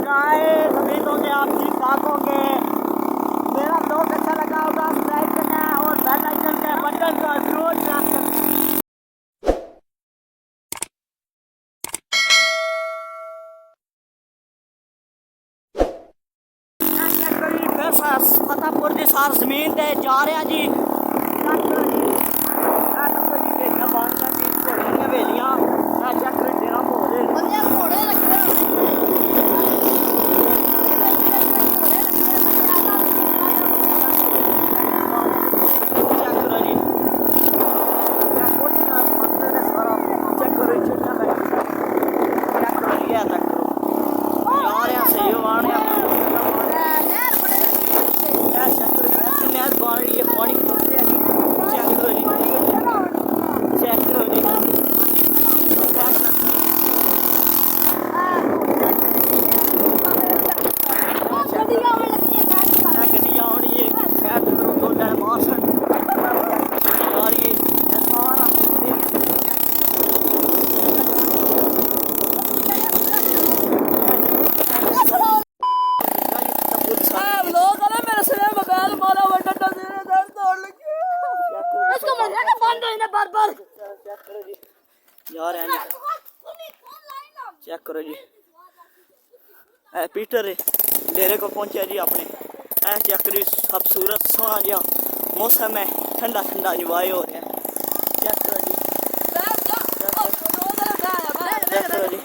Guys, उम्मीद होंगे आप ठीक ठाक होंगे। मेरा ब्लॉग अच्छा लगा होगा, सब्सक्राइब करना और बेल आइकन के बटन को जरूर प्रेस करना। फतेहपुर की सार जमीन से जा रहे हैं जी। हवेलियां डेरा यार है चेक करो जी। पीटर डेरे को पहुंचे जी अपने। चेक करो खूबसूरत सोहना जहा मौसम है, ठंडा ठंडा इंजॉय हो रहा है। चेक करो जी, चेक करो जी।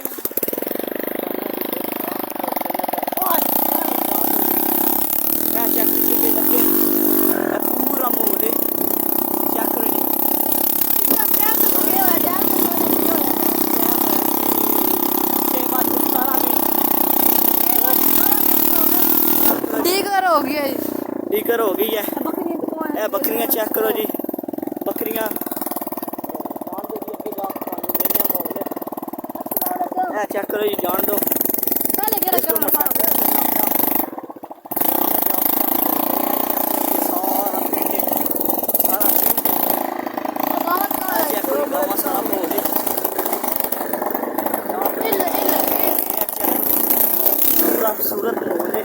पूरा मोल है, चेक करो जी। डीकर हो गई है। बकरियां चेक करो जी, बकरियां चेक करो जी, जान दो। सूरत मोल है।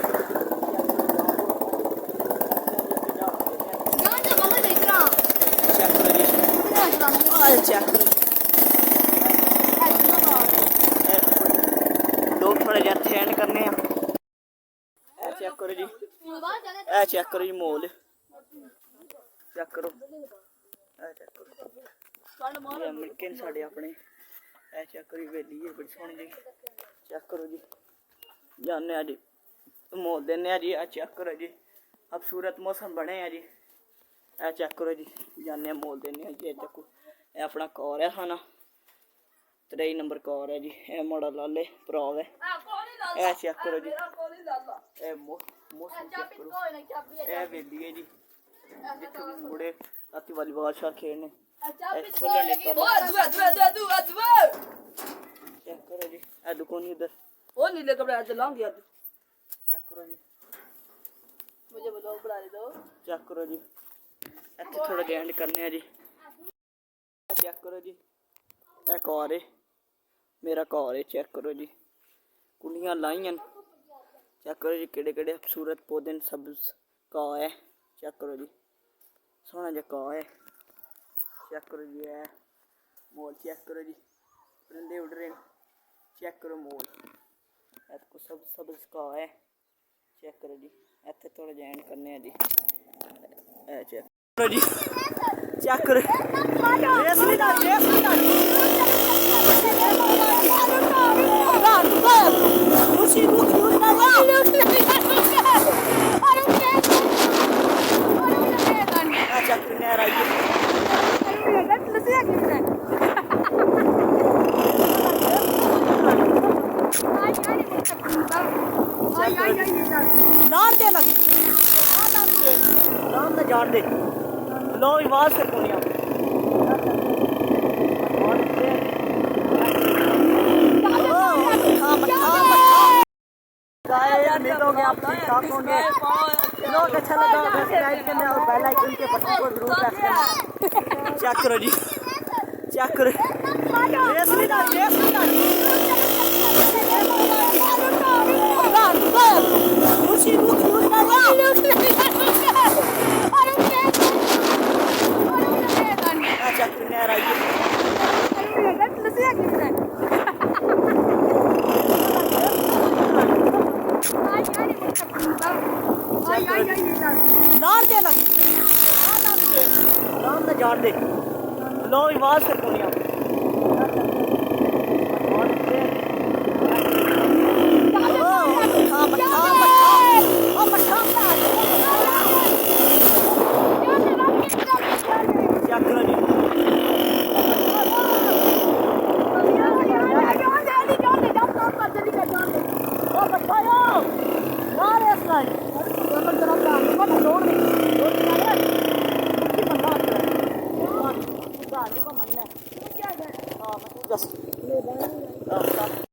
लोग थोड़े जे एंड करने चेक करो जी, चेक करो जी मोल चेक करो, चेक करो मिलके साढ़े अपने। चेक करो हवेली है बड़ी सोहनी जी। चेक करो जी, जाने जी मोल देने जी। चेक करो जी, खूबसूरत मौसम बने हैं जी। चेक करो जी, जाने मोल देने जी। देखो अपना कौर है खाना 23 नंबर कौर है जी। माड़ा लाले भराव है। चेक करो जी, मौसम चेक करो। हवेली है जी, जिथे मुड़े राती वालीबॉल शाल खेलने खोलने। चेक करो जी, दुकान उधर नीले कपड़े लाऊंगी। चेक करो जी, मुझे ब्लॉग बना दो। चेक करो जी, इतने थोड़ा एंड करने हैं जी। चेक करो जी, एक और है मेरा घर है। चेक करो जी, कुंडियां लाइयां। चेक करो जी, केड़े केड़े खूबसूरत पौधे सब्ज घाह है। चेक करो जी, सोहना जहा घाह है। चेक करो जी, है मोल। चेक करो जी, परिंदे उड़ रहे हैं। चेक करो मोल, सब सब्ज घाह है। चेक करो जी, इतने थोड़ा जैन करने हैं जी। चेक करो जी, चेक करो जान दे लो आवाज से दुनिया आप ठीक ठाक होंगे। लोग अच्छा लगा सब्सक्राइब करना और बेल आइकन के बटन को जरूर प्रेस करना। चेक करो जी, चेक करो ना जान दे लो आवाज से दुनिया Just